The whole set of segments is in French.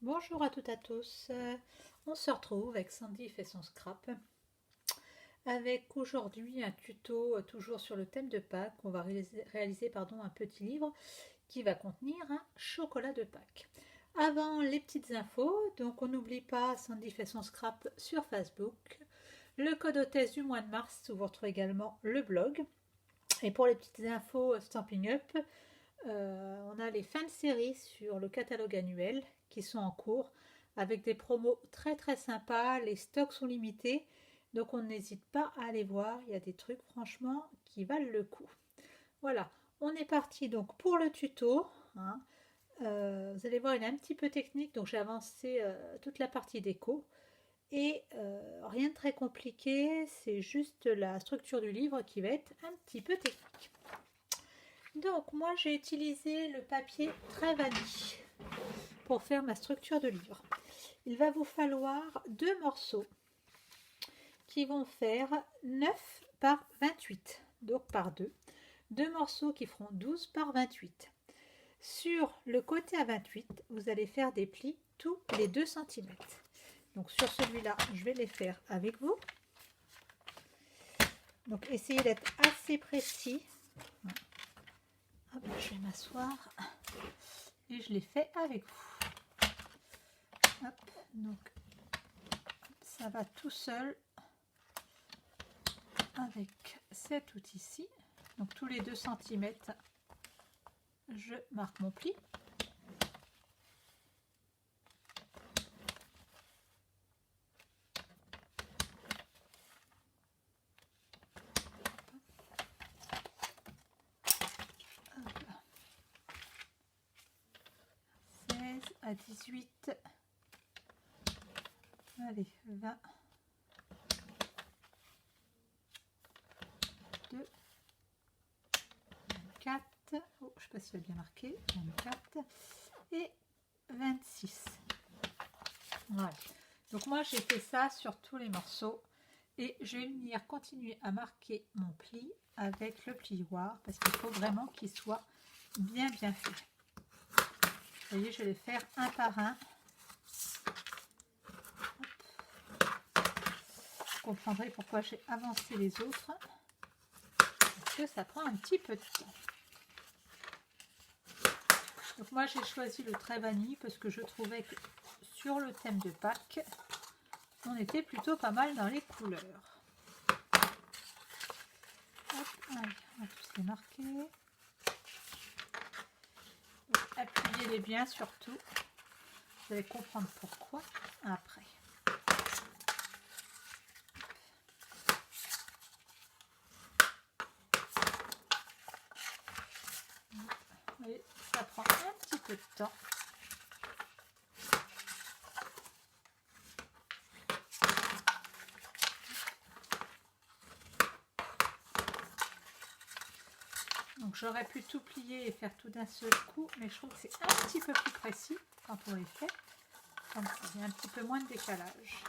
Bonjour à toutes et à tous. On se retrouve avec Sandy fait son scrap avec aujourd'hui un tuto toujours sur le thème de Pâques. On va réaliser un petit livre qui va contenir un chocolat de Pâques. Avant les petites infos, donc on n'oublie pas Sandy fait son scrap sur Facebook, le code hôtesse du mois de mars où vous retrouvez également le blog. Et pour les petites infos Stamping Up, on a les fins de série sur le catalogue annuel qui sont en cours avec des promos très très sympas. Les stocks sont limités, donc on n'hésite pas à aller voir. Il y a des trucs franchement qui valent le coup. Voilà, on est parti donc pour le tuto. Hein. Vous allez voir, il est un petit peu technique, donc j'ai avancé toute la partie déco. Et rien de très compliqué, c'est juste la structure du livre qui va être un petit peu technique. Donc moi j'ai utilisé le papier très vanille pour faire ma structure de livre. Il va vous falloir deux morceaux qui vont faire 9 par 28, donc par deux. Deux morceaux qui feront 12 par 28. Sur le côté à 28, vous allez faire des plis tous les 2 cm. Donc sur celui-là, je vais les faire avec vous. Donc essayez d'être assez précis. Hop, je vais m'asseoir et je les fais avec vous. Hop, donc ça va tout seul avec cet outil-ci. Donc tous les 2 cm, je marque mon pli. À 18, allez, 20, 2, 24, oh, je ne sais pas si j'ai bien marqué, 24 et 26. Voilà. Donc moi j'ai fait ça sur tous les morceaux et je vais venir continuer à marquer mon pli avec le plioir parce qu'il faut vraiment qu'il soit bien fait. Vous voyez, je vais les faire un par un. Vous comprendrez pourquoi j'ai avancé les autres. Parce que ça prend un petit peu de temps. Donc moi j'ai choisi le trait vanille parce que je trouvais que sur le thème de Pâques, on était plutôt pas mal dans les couleurs. Hop, allez, on va tous les marquer. Appuyez-les bien surtout. Vous allez comprendre pourquoi après. Vous voyez, ça prend un petit peu de temps. Donc j'aurais pu tout plier et faire tout d'un seul coup, mais je trouve que c'est un petit peu plus précis quand on les fait. Comme ça, il y a un petit peu moins de décalage.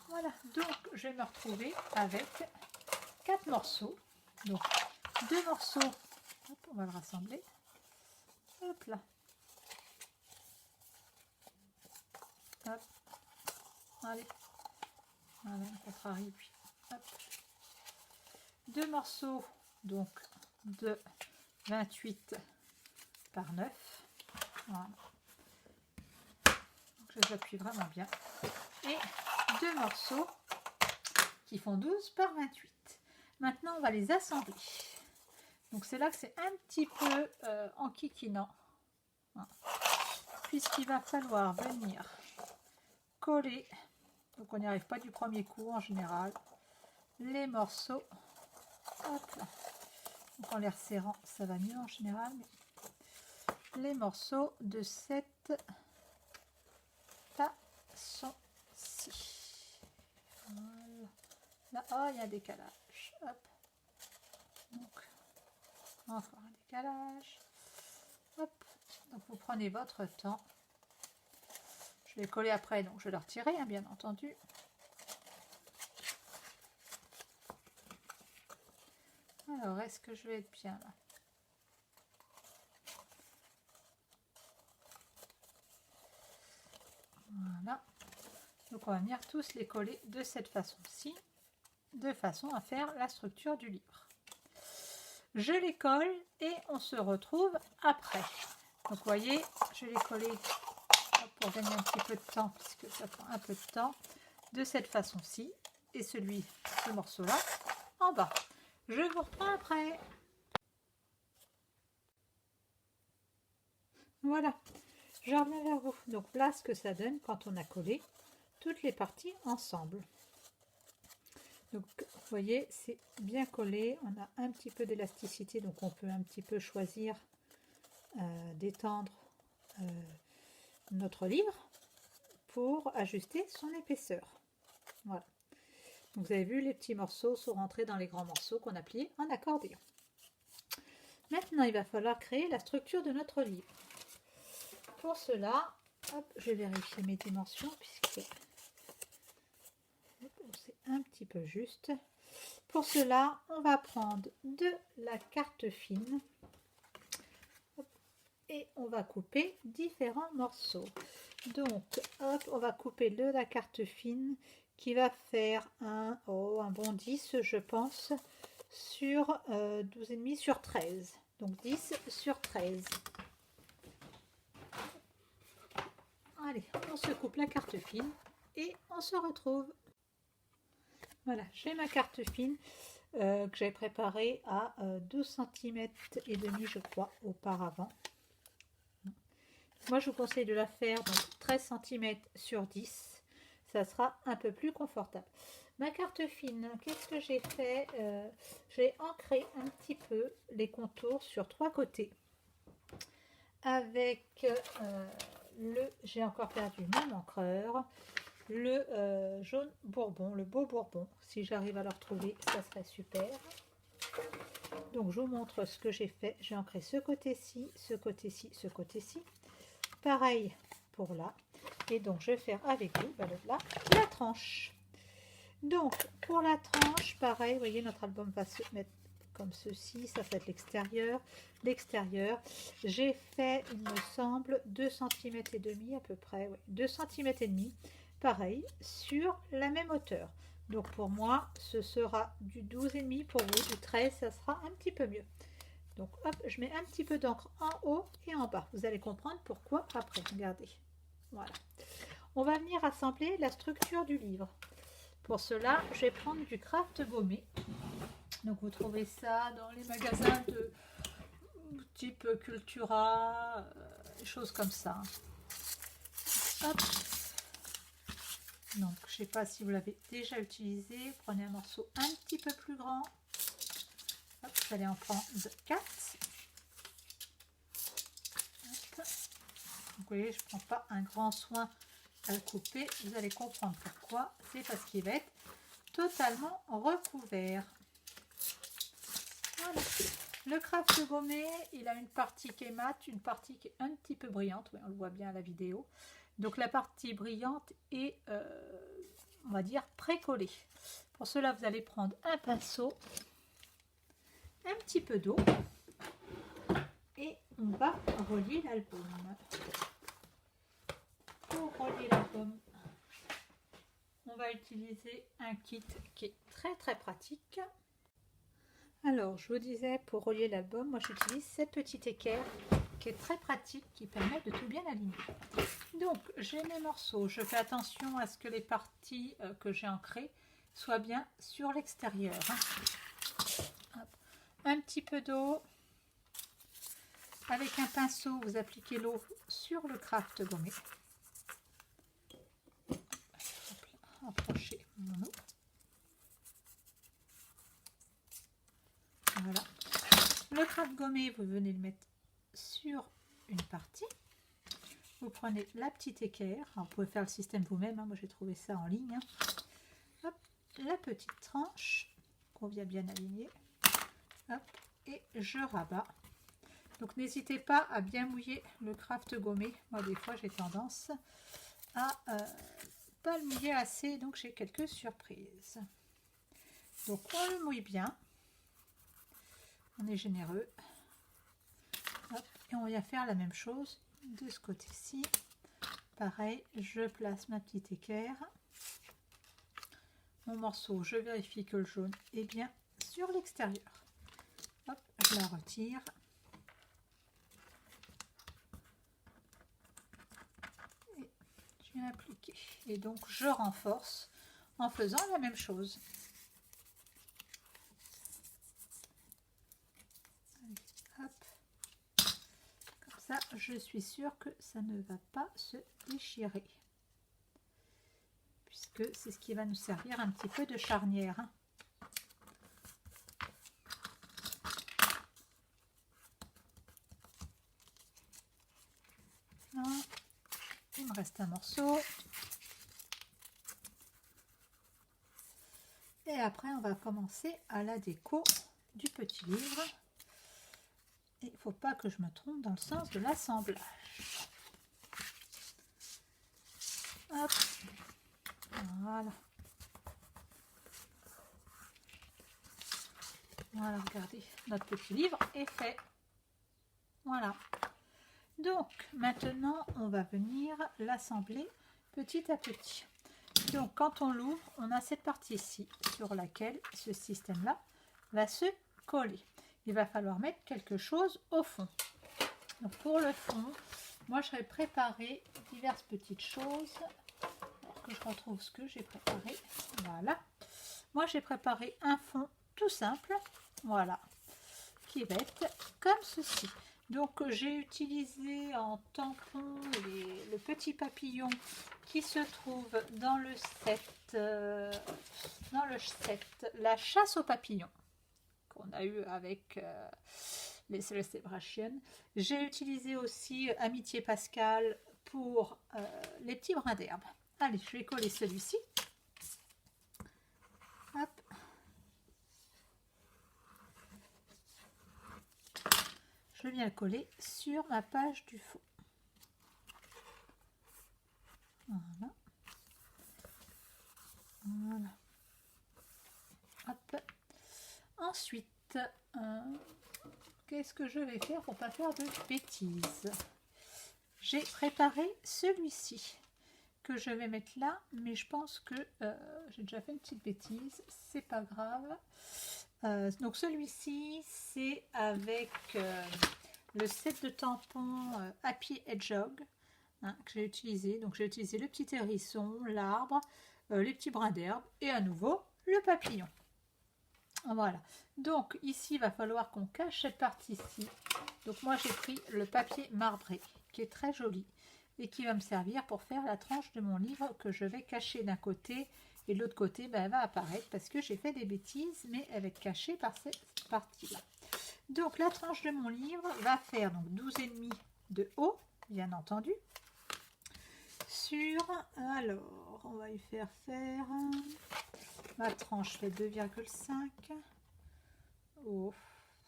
Voilà, donc je vais me retrouver avec 4 morceaux. Donc 2 morceaux, hop, on va le rassembler. Hop là. Hop. Allez. Voilà, on contrarie, puis hop. 2 morceaux donc de 28 par 9. Voilà. Donc je les appuie vraiment bien. Et 2 morceaux qui font 12 par 28. Maintenant, on va les assembler. Donc c'est là que c'est un petit peu enquiquinant. Voilà. Puisqu'il va falloir venir coller, donc on n'y arrive pas du premier coup en général, les morceaux. Hop là. Donc en les resserrant, ça va mieux en général. Mais les morceaux de cette façon-ci. Voilà. Là, oh, il y a un décalage. Hop. Donc, encore un décalage. Hop. Donc, vous prenez votre temps. Je vais coller après, donc je vais le retirer, hein, bien entendu. Alors, est-ce que je vais être bien là? Voilà. Donc on va venir tous les coller de cette façon-ci, de façon à faire la structure du livre. Je les colle et on se retrouve après. Donc vous voyez, je les coller pour gagner un petit peu de temps, puisque ça prend un peu de temps, de cette façon-ci, et ce morceau-là, en bas. Je vous reprends après. Voilà, je reviens vers vous. Donc là, ce que ça donne quand on a collé toutes les parties ensemble. Donc vous voyez, c'est bien collé, on a un petit peu d'élasticité, donc on peut un petit peu choisir d'étendre notre livre pour ajuster son épaisseur. Voilà. Donc vous avez vu, les petits morceaux sont rentrés dans les grands morceaux qu'on a pliés en accordéon. Maintenant, il va falloir créer la structure de notre livre. Pour cela, hop, je vais vérifier mes dimensions puisque c'est un petit peu juste. Pour cela, on va prendre de la carte fine et on va couper différents morceaux. Donc, hop, on va couper de la carte fine qui va faire un bon 10, je pense, sur 12,5 sur 13. Donc 10 sur 13. Allez, on se coupe la carte fine et on se retrouve. Voilà, j'ai ma carte fine que j'ai préparée à 12 cm et demi, je crois, auparavant. Moi, je vous conseille de la faire donc 13 cm sur 10. Ça sera un peu plus confortable. Ma carte fine, qu'est-ce que j'ai fait? J'ai ancré un petit peu les contours sur 3 côtés. Avec j'ai encore perdu mon encreur, le jaune bourbon, le beau bourbon. Si j'arrive à le retrouver, ça serait super. Donc je vous montre ce que j'ai fait. J'ai ancré ce côté-ci, ce côté-ci, ce côté-ci. Pareil pour là. Et donc je vais faire avec vous la tranche. Donc pour la tranche, pareil, vous voyez, notre album va se mettre comme ceci. Ça va être l'extérieur. L'extérieur, j'ai fait, il me semble, 2 cm et demi à peu près. Ouais, 2 cm et demi. Pareil, sur la même hauteur. Donc pour moi, ce sera du 12,5, pour vous, du 13, ça sera un petit peu mieux. Donc hop, je mets un petit peu d'encre en haut et en bas. Vous allez comprendre pourquoi après. Regardez. Voilà. On va venir assembler la structure du livre. Pour cela, je vais prendre du craft gommé. Donc vous trouvez ça dans les magasins de type Cultura, choses comme ça. Hop. Donc, je ne sais pas si vous l'avez déjà utilisé. Prenez un morceau un petit peu plus grand. Hop, vous allez en prendre 4. Hop. Vous voyez, je ne prends pas un grand soin à le couper. Vous allez comprendre pourquoi. C'est parce qu'il va être totalement recouvert. Voilà. Le craft gommé, il a une partie qui est mate, une partie qui est un petit peu brillante. Oui, on le voit bien à la vidéo. Donc la partie brillante est, on va dire, pré-collée. Pour cela, vous allez prendre un pinceau, un petit peu d'eau et on va relier l'album. Pour relier l'album, on va utiliser un kit qui est très très pratique. Alors, je vous disais, pour relier l'album, moi j'utilise cette petite équerre qui est très pratique, qui permet de tout bien aligner. Donc, j'ai mes morceaux. Je fais attention à ce que les parties que j'ai ancrées soient bien sur l'extérieur. Un petit peu d'eau. Avec un pinceau, vous appliquez l'eau sur le craft gommé. Approchez mon eau. Voilà. Le craft gommé, vous venez le mettre sur une partie. Vous prenez la petite équerre. Alors, vous pouvez faire le système vous-même. Moi, j'ai trouvé ça en ligne. Hop, la petite tranche qu'on vient bien aligner. Hop, et je rabats. Donc, n'hésitez pas à bien mouiller le craft gommé. Moi, des fois, j'ai tendance à pas le mouiller assez. Donc, j'ai quelques surprises. Donc, on le mouille bien. On est généreux. Hop, et on va faire la même chose de ce côté-ci. pareil, je place ma petite équerre. Mon morceau, je vérifie que le jaune est bien sur l'extérieur. Hop, je la retire. Et je viens appliquer. Et donc, je renforce en faisant la même chose. Allez, hop. Comme ça, je suis sûre que ça ne va pas se déchirer. Puisque c'est ce qui va nous servir un petit peu de charnière. Non, il me reste un morceau. Et après, on va commencer à la déco du petit livre. Et il ne faut pas que je me trompe dans le sens de l'assemblage. Hop. Voilà. Voilà, regardez, notre petit livre est fait. Voilà. Donc, maintenant, on va venir l'assembler petit à petit. Donc, quand on l'ouvre, on a cette partie-ci sur laquelle ce système-là va se coller. Il va falloir mettre quelque chose au fond. Donc, pour le fond, moi, je vais préparer diverses petites choses. Alors que je retrouve ce que j'ai préparé. Voilà. Moi, j'ai préparé un fond tout simple. Voilà. Qui va être comme ceci. Donc, j'ai utilisé en tampon le petit papillon qui se trouve dans le set, La chasse aux papillons qu'on a eu avec les Celebration. J'ai utilisé aussi Amitié Pascal pour les petits brins d'herbe. Allez, je vais coller celui-ci. Hop. Je viens le coller sur ma page du fond. Voilà. Voilà. Hop. Ensuite, qu'est-ce que je vais faire pour ne pas faire de bêtises? J'ai préparé celui-ci que je vais mettre là, mais je pense que j'ai déjà fait une petite bêtise, c'est pas grave. Donc celui-ci, c'est avec le set de tampons Happy Hedgehog que j'ai utilisé. Donc j'ai utilisé le petit hérisson, l'arbre, les petits brins d'herbe et à nouveau le papillon. Voilà. Donc ici, il va falloir qu'on cache cette partie-ci. Donc moi, j'ai pris le papier marbré qui est très joli et qui va me servir pour faire la tranche de mon livre que je vais cacher d'un côté et de l'autre côté, ben, elle va apparaître parce que j'ai fait des bêtises, mais elle va être cachée par cette partie-là. Donc la tranche de mon livre va faire donc 12,5 de haut, bien entendu. Alors, on va lui faire ma tranche fait 2,5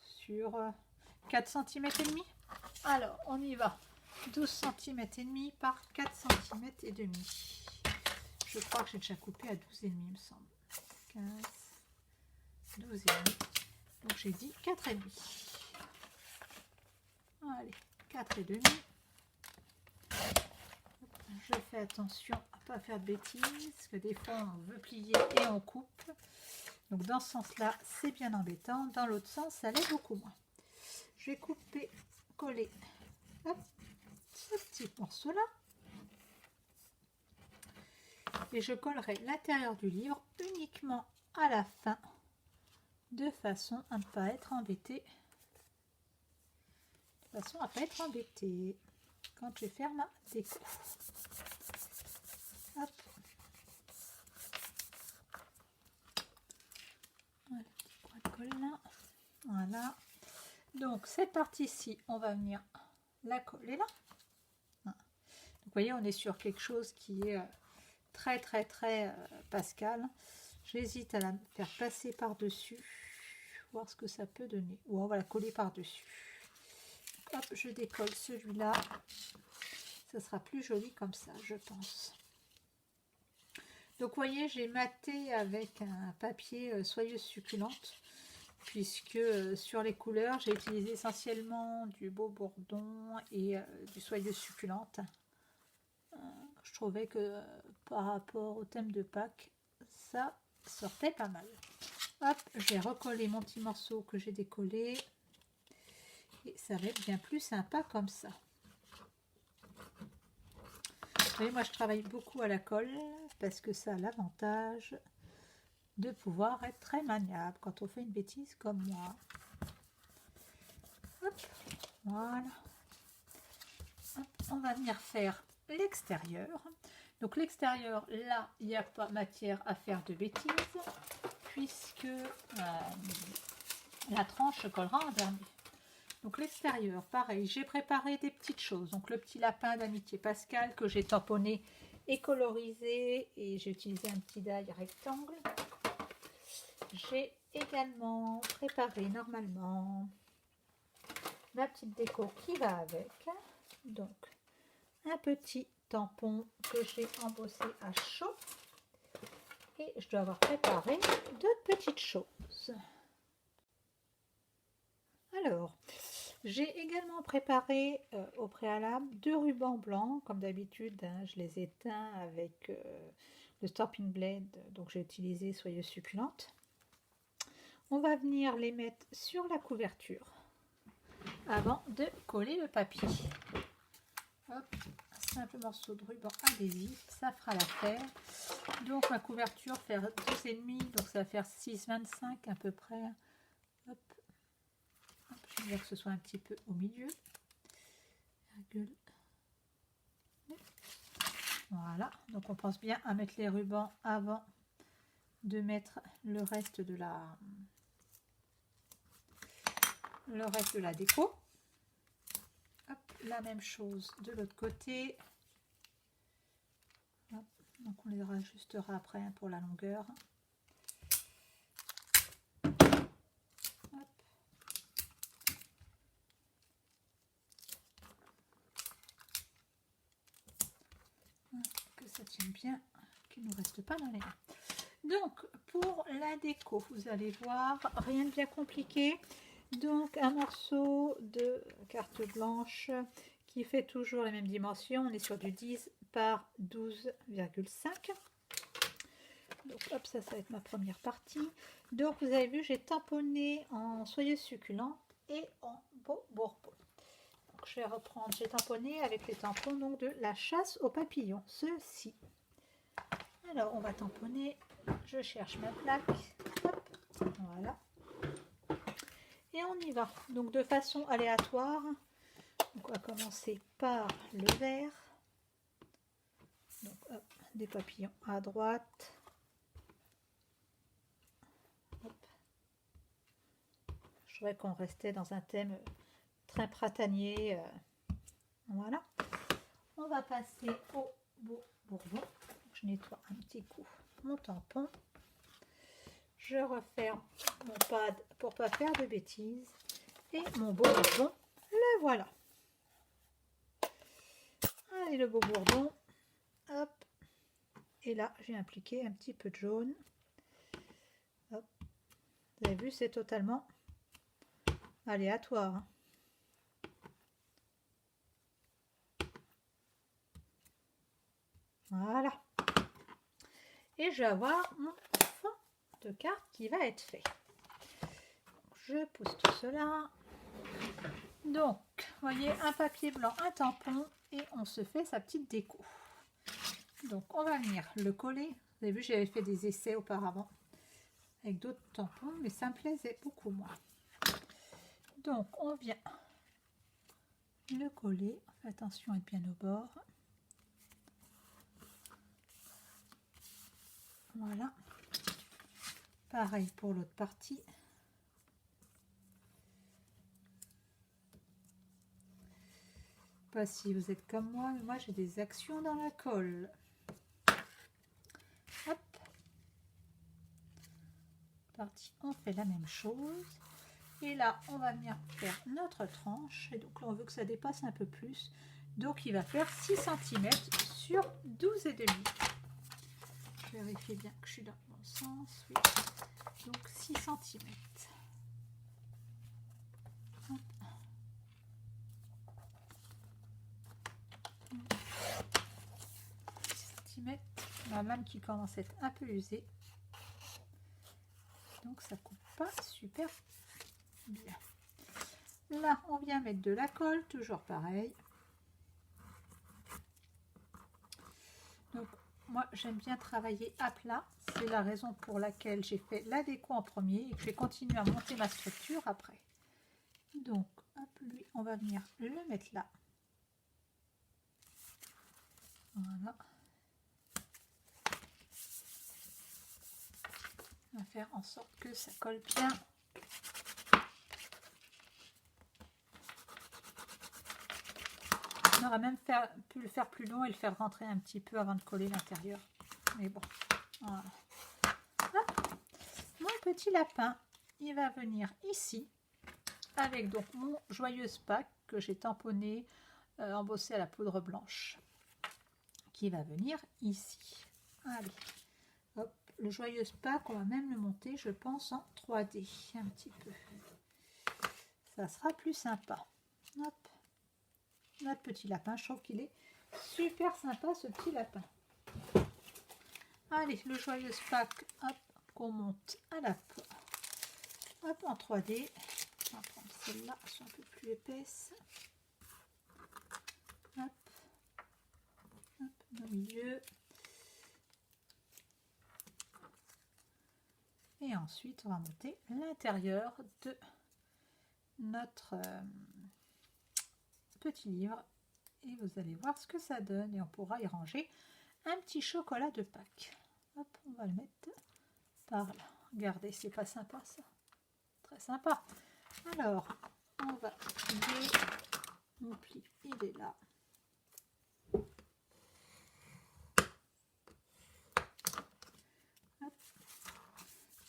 sur 4 cm et demi. Alors, on y va. 12 cm et demi par 4 cm et demi. Je crois que j'ai déjà coupé à 12,5, il me semble. 15, 12,5. Donc j'ai dit 4,5. Allez, 4,5. Je fais attention à ne pas faire de bêtises, parce que des fois on veut plier et on coupe. Donc dans ce sens-là, c'est bien embêtant. Dans l'autre sens, ça l'est beaucoup moins. Je vais couper, coller ce petit morceau-là. Et je collerai l'intérieur du livre uniquement à la fin, de façon à ne pas être embêté. Quand je vais faire ma déco. Hop. Voilà, petit point de colle là. Voilà. Donc cette partie-ci, on va venir la coller là. Donc vous voyez, on est sur quelque chose qui est très Pascal. J'hésite à la faire passer par-dessus, voir ce que ça peut donner. Ou on va la coller par-dessus. Hop, je décolle celui-là. Ça sera plus joli comme ça, je pense. Donc vous voyez, j'ai maté avec un papier soyeuse succulente, puisque sur les couleurs, j'ai utilisé essentiellement du beau bourdon et du soyeuse succulente. je trouvais que par rapport au thème de Pâques, ça sortait pas mal. Hop, j'ai recollé mon petit morceau que j'ai décollé. Et ça va être bien plus sympa comme ça. Vous voyez, moi je travaille beaucoup à la colle parce que ça a l'avantage de pouvoir être très maniable quand on fait une bêtise comme moi. Hop, voilà. Hop, on va venir faire l'extérieur. Donc l'extérieur, là, il n'y a pas matière à faire de bêtises puisque la tranche se collera en dernier. Donc l'extérieur, pareil, j'ai préparé des petites choses. Donc le petit lapin d'Amitié Pascal que j'ai tamponné et colorisé et j'ai utilisé un petit die rectangle. J'ai également préparé normalement ma petite déco qui va avec. Donc un petit tampon que j'ai embossé à chaud. Et je dois avoir préparé d'autres petites choses. Alors, j'ai également préparé au préalable 2 rubans blancs, comme d'habitude, hein, je les éteins avec le Stamping Blade, donc j'ai utilisé Soyeuse Succulente. On va venir les mettre sur la couverture avant de coller le papier. Hop, un simple morceau de ruban adhésif, ça fera l'affaire. Donc ma couverture fait 2,5, donc ça va faire 6,25 à peu près. Hop. Je vais dire que ce soit un petit peu au milieu. Voilà, donc on pense bien à mettre les rubans avant de mettre le reste de la déco. Hop, la même chose de l'autre côté. Hop, donc on les rajustera après hein, pour la longueur. Que ça tienne bien, qu'il ne nous reste pas dans les mains. Donc pour la déco, vous allez voir, rien de bien compliqué. Donc un morceau de carte blanche qui fait toujours les mêmes dimensions. On est sur du 10 par 12,5. Donc hop, ça va être ma première partie. Donc vous avez vu, j'ai tamponné en soyeuse succulente et en beau bourbon. Donc, je vais reprendre, j'ai tamponné avec les tampons donc, de la chasse aux papillons, ceux-ci. Alors on va tamponner, je cherche ma plaque, hop, voilà. Et on y va, donc de façon aléatoire. Donc on va commencer par le vert. Donc hop, des papillons à droite. Hop. Je trouvais qu'on restait dans un thème très printanier. Voilà. On va passer au beau bourbon. Je nettoie un petit coup mon tampon. Je referme mon pad pour pas faire de bêtises. Et mon beau bourbon, le voilà. Allez, le beau bourbon. Hop. Et là, j'ai appliqué un petit peu de jaune. Hop. Vous avez vu, c'est totalement aléatoire. Hein. Voilà. Et je vais avoir mon fond de carte qui va être fait. Je pousse tout cela. Donc, vous voyez, un papier blanc, un tampon et on se fait sa petite déco. Donc, on va venir le coller. Vous avez vu, j'avais fait des essais auparavant avec d'autres tampons, mais ça me plaisait beaucoup moins. Donc, on vient le coller. Attention à être bien au bord. Voilà. Pareil pour l'autre partie. Pas si vous êtes comme moi, mais moi j'ai des actions dans la colle. Hop. Partie, on fait la même chose. Et là, on va venir faire notre tranche. Et donc là, on veut que ça dépasse un peu plus. Donc, il va faire 6 cm sur 12,5. Je vérifie bien que je suis dans le bon sens. Oui. Donc, 6 cm. La lame qui commence à être un peu usée. Donc ça coupe pas super bien. Là, on vient mettre de la colle, toujours pareil. Donc, moi, j'aime bien travailler à plat. C'est la raison pour laquelle j'ai fait la déco en premier et que je vais continuer à monter ma structure après. Donc, hop, lui, on va venir le mettre là. Voilà. On va faire en sorte que ça colle bien. On aurait même pu le faire plus long et le faire rentrer un petit peu avant de coller l'intérieur. Mais bon, voilà. Hop. Mon petit lapin, il va venir ici avec donc mon joyeuse Pâques que j'ai tamponné, embossé à la poudre blanche, qui va venir ici. Allez, hop, le joyeuse Pâques, on va même le monter, je pense, en 3D, un petit peu. Ça sera plus sympa. Hop. Notre petit lapin, je trouve qu'il est super sympa ce petit lapin. Allez, le joyeuse Pâques, hop, qu'on monte à la peau. Hop, en 3D. On va prendre celle-là, elles sont un peu plus épaisses. Hop, hop, au milieu. Et ensuite, on va monter l'intérieur de notre petit livre et vous allez voir ce que ça donne et on pourra y ranger un petit chocolat de Pâques. Hop, on va le mettre par là. Regardez, c'est pas sympa ça, très sympa. Alors on va plier, mon pli il est là. Hop.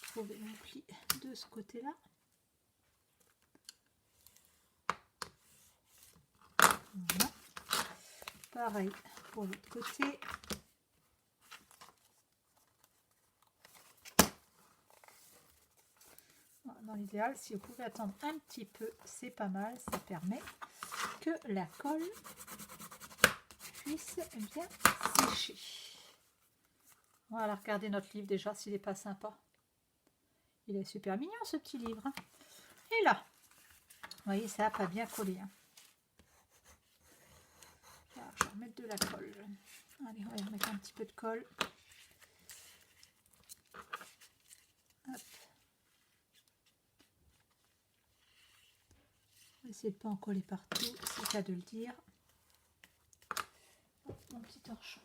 Trouver mon pli de ce côté là. Voilà. Pareil pour l'autre côté. Voilà, dans l'idéal, si vous pouvez attendre un petit peu, c'est pas mal. Ça permet que la colle puisse bien sécher. Voilà, regardez notre livre déjà, s'il n'est pas sympa. Il est super mignon ce petit livre. Hein. Et là, vous voyez, ça n'a pas bien collé. Hein. Alors, je vais remettre de la colle. Allez, on va remettre un petit peu de colle. Hop. On va essayer de ne pas en coller partout, c'est le cas de le dire. Hop, mon petit torchon.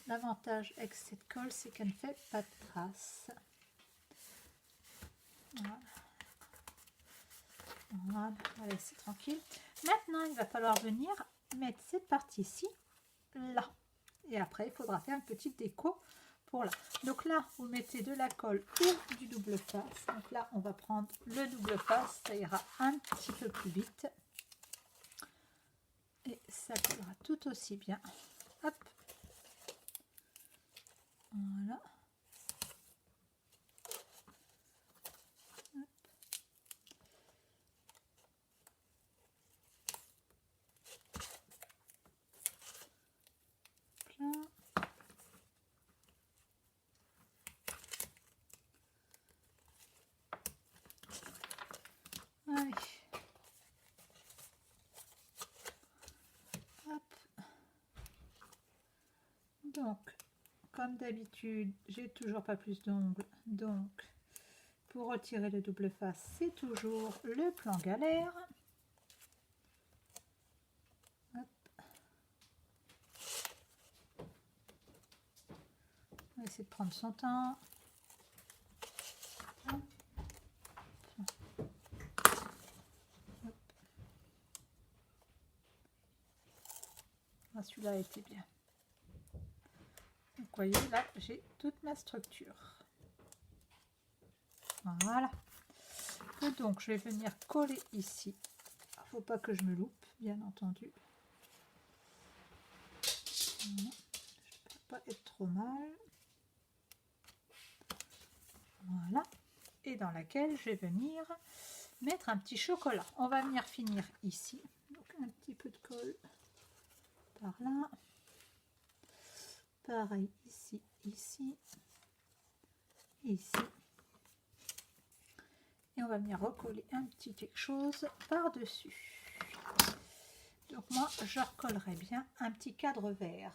L'avantage avec cette colle, c'est qu'elle ne fait pas de traces. Voilà. Voilà, on va laisser tranquille. Maintenant, il va falloir venir mettre cette partie-ci là. Et après, il faudra faire une petite déco pour là. Donc là, vous mettez de la colle ou du double face. Donc là, on va prendre le double face. Ça ira un petit peu plus vite. Et ça collera tout aussi bien. Hop. Voilà. Hop. Plein. Allez. Hop. Donc, comme d'habitude, j'ai toujours pas plus d'ongles. Donc, pour retirer le double face, c'est toujours le plan galère. Hop. On va essayer de prendre son temps. Ah, celui-là a été bien. Donc, vous voyez, là, j'ai toute ma structure. Voilà. Et donc, je vais venir coller ici. Il ne faut pas que je me loupe, bien entendu. Voilà. Je ne peux pas être trop mal. Voilà. Et dans laquelle je vais venir mettre un petit chocolat. On va venir finir ici. Donc, un petit peu de colle par là. pareil ici, ici, ici. Et on va venir recoller un petit quelque chose par-dessus. Donc moi, je recollerai bien un petit cadre vert.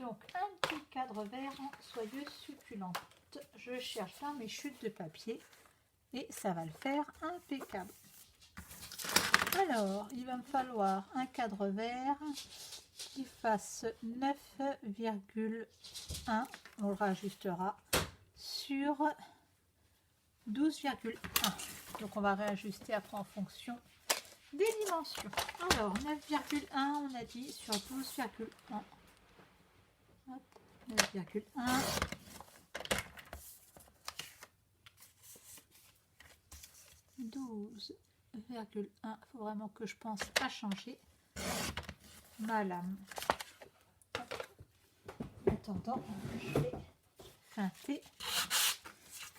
Donc un petit cadre vert en soyeuse succulente. Je cherche dans mes chutes de papier et ça va le faire impeccable. Alors, il va me falloir un cadre vert qui fasse 9,1, on le rajustera, sur 12,1. Donc on va réajuster après en fonction des dimensions. Alors 9,1 on a dit sur 12,1. 9,1. 12,1. Il faut vraiment que je pense à changer ma lame. En attendant, je vais feinter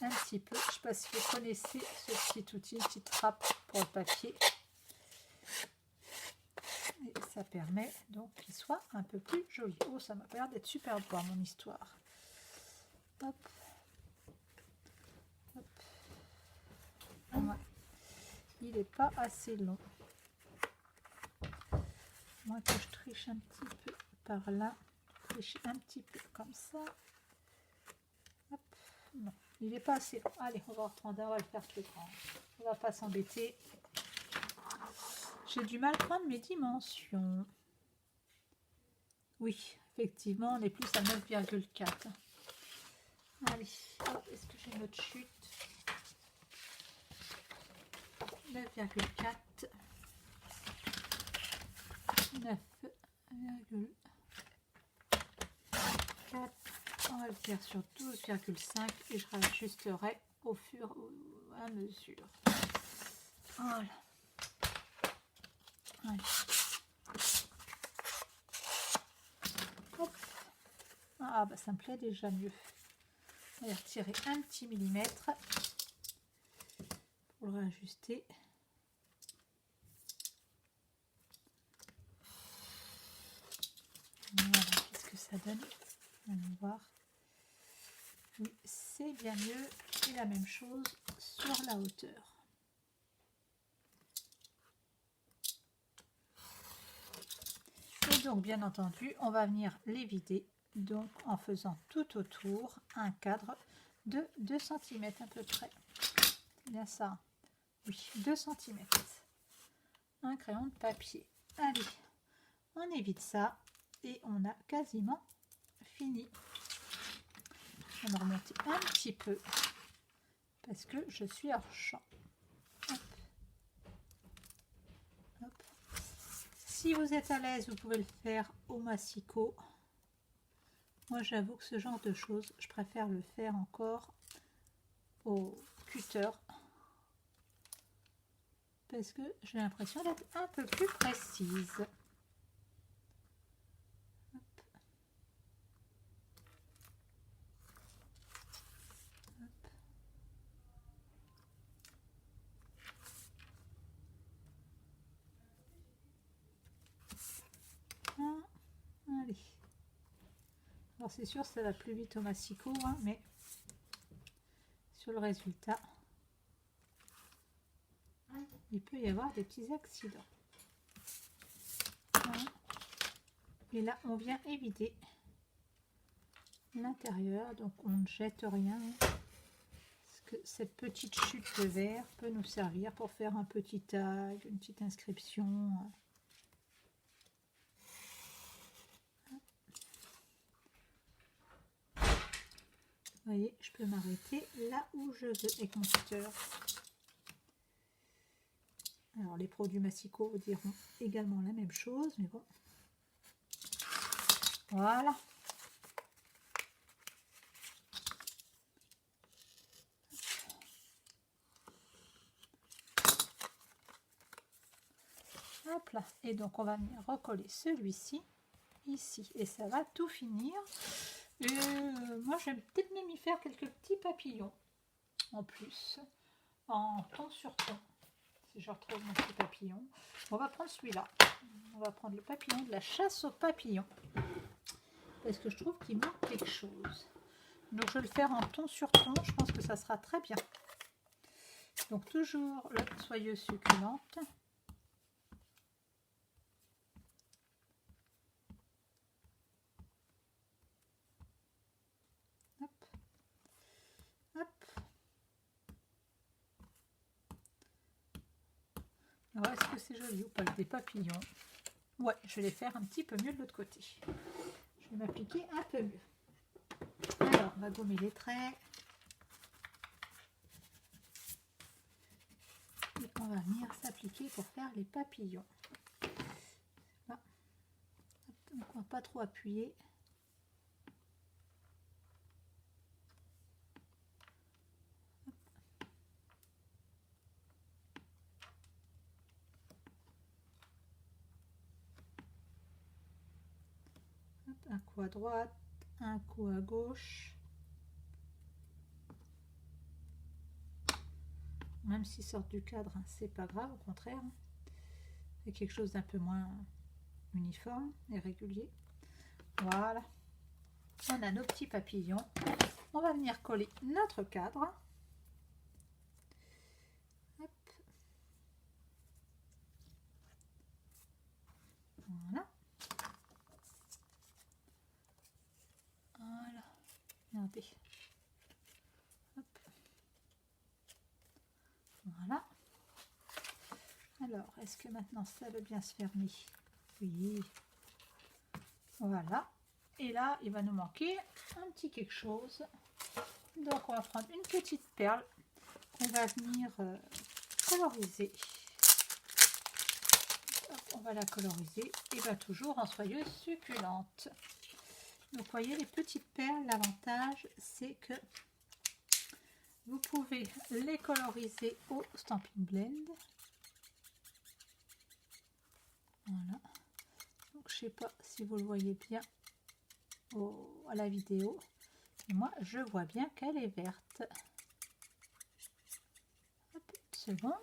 un petit peu. Je ne sais pas si vous connaissez ce petit outil, une petite trappe pour le papier. Et ça permet donc qu'il soit un peu plus joli. Oh, ça m'a l'air d'être super beau mon histoire. Hop. Hop. Ouais. Il n'est pas assez long. Moi que je triche un petit peu par là. Triche un petit peu comme ça. Hop. Non, il n'est pas assez long. Allez, on va reprendre, on va le faire plus grand. On va pas s'embêter. J'ai du mal à prendre mes dimensions. Oui, effectivement, on est plus à 9,4. Allez, est-ce que j'ai notre chute? 9,4. 9,4. On va le faire sur 12,5 et je rajusterai au fur et à mesure. Voilà. Allez. Hop. Ah bah ça me plaît déjà mieux. On va retirer un petit millimètre pour le réajuster. Voilà, qu'est-ce que ça donne? On va voir. Oui, c'est bien mieux. Et la même chose sur la hauteur. Et donc, bien entendu, on va venir les vider. Donc, en faisant tout autour un cadre de 2 cm à peu près. C'est bien ça. Oui, 2 cm. Un crayon de papier. Allez, on évite ça. Et on a quasiment fini. On va remonter un petit peu parce que je suis hors champ. Hop. Hop. Si vous êtes à l'aise, vous pouvez le faire au massicot. Moi, j'avoue que ce genre de choses, je préfère le faire encore au cutter parce que j'ai l'impression d'être un peu plus précise. Allez. Alors c'est sûr ça va plus vite au massicot, hein, mais sur le résultat, il peut y avoir des petits accidents. Voilà. Et là on vient éviter l'intérieur, donc on ne jette rien. Parce que cette petite chute de verre peut nous servir pour faire un petit tag, une petite inscription. Vous voyez, je peux m'arrêter là où je veux avec mon cutter. Alors les pros du massicot vous diront également la même chose, mais bon. Voilà. Hop là. Et donc on va venir recoller celui-ci ici et ça va tout finir. Moi j'aime peut-être même y faire quelques petits papillons en plus, en ton sur ton, si je retrouve mon petit papillon. On va prendre celui-là, on va prendre le papillon de la chasse aux papillons. parce que je trouve qu'il manque quelque chose. Donc je vais le faire en ton sur ton, je pense que ça sera très bien. Donc toujours la soyeuse succulente. Hop. Hop. Alors est-ce que c'est joli ou pas avec des papillons? Ouais, je vais les faire un petit peu mieux de l'autre côté. Je vais m'appliquer un peu mieux. Alors, on va gommer les traits. Et on va venir s'appliquer pour faire les papillons. Là. Donc, on ne va pas trop appuyer. Un coup à droite, un coup à gauche. Même s'ils sortent du cadre, hein, c'est pas grave, au contraire. Hein. C'est quelque chose d'un peu moins uniforme et régulier. Voilà. On a nos petits papillons. On va venir coller notre cadre. Hop. Voilà. Voilà. Regardez. Hop. Voilà. Alors, est-ce que maintenant ça veut bien se fermer? Oui. Voilà. Et là, il va nous manquer un petit quelque chose. Donc, on va prendre une petite perle qu'on va venir coloriser. Hop, on va la coloriser et bien toujours en soyeuse succulente. Donc, vous voyez, les petites perles, l'avantage, c'est que vous pouvez les coloriser au Stampin' Blend. Voilà. Donc, je ne sais pas si vous le voyez bien à la vidéo. Et moi, je vois bien qu'elle est verte. Hop, une seconde.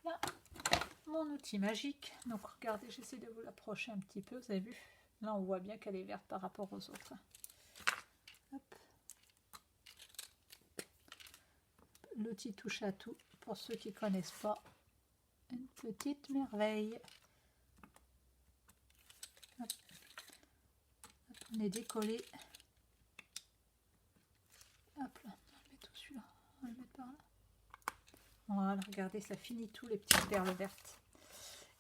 Là, mon outil magique. Donc, regardez, j'essaie de vous l'approcher un petit peu. Vous avez vu? Là, on voit bien qu'elle est verte par rapport aux autres. Hop. L'outil touche à tout. Pour ceux qui ne connaissent pas, une petite merveille. Hop. Hop, on est décollé. Hop là, on va le mettre celui-là. On va le mettre par là. Voilà, regardez, ça finit tout les petites perles vertes.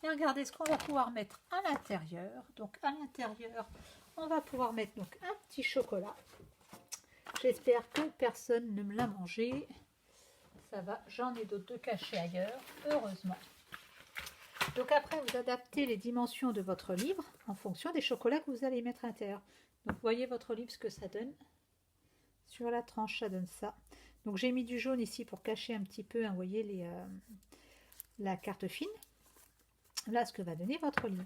Et regardez ce qu'on va pouvoir mettre à l'intérieur. Donc à l'intérieur, on va pouvoir mettre donc un petit chocolat. J'espère que personne ne me l'a mangé. Ça va, j'en ai d'autres de cachés ailleurs, heureusement. Donc après, vous adaptez les dimensions de votre livre en fonction des chocolats que vous allez mettre à l'intérieur. Donc vous voyez votre livre, ce que ça donne. Sur la tranche, ça donne ça. Donc j'ai mis du jaune ici pour cacher un petit peu, hein, vous voyez, la carte fine. Là, ce que va donner votre livre.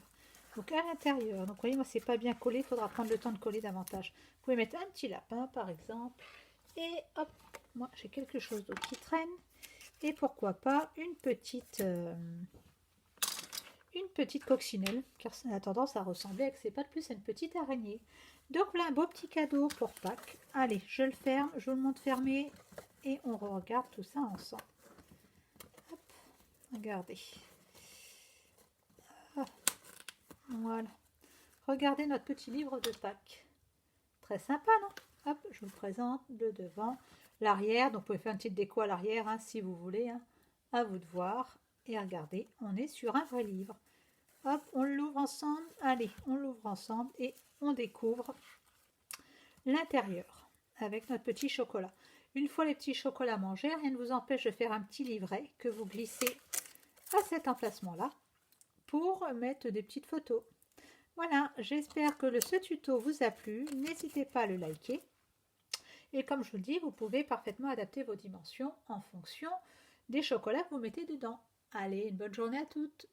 Donc à l'intérieur, donc vous voyez, moi c'est pas bien collé, il faudra prendre le temps de coller davantage. Vous pouvez mettre un petit lapin par exemple. Et hop, moi j'ai quelque chose d'autre qui traîne. Et pourquoi pas une petite coccinelle, car ça a tendance à ressembler avec ses pattes plus à une petite araignée. Donc là, un beau petit cadeau pour Pâques. Allez, je le ferme, je vous le montre fermé et on regarde tout ça ensemble. Hop, regardez. Ah, voilà. Regardez notre petit livre de Pâques. Très sympa, non? Hop, je vous le présente, le devant, l'arrière. Donc vous pouvez faire une petite déco à l'arrière, hein, si vous voulez. Hein. À vous de voir. Et regardez, on est sur un vrai livre. Hop, on l'ouvre ensemble. Allez, on l'ouvre ensemble et on découvre l'intérieur avec notre petit chocolat. Une fois les petits chocolats mangés, rien ne vous empêche de faire un petit livret que vous glissez à cet emplacement-là pour mettre des petites photos. Voilà, j'espère que ce tuto vous a plu. N'hésitez pas à le liker. Et comme je vous le dis, vous pouvez parfaitement adapter vos dimensions en fonction des chocolats que vous mettez dedans. Allez, une bonne journée à toutes!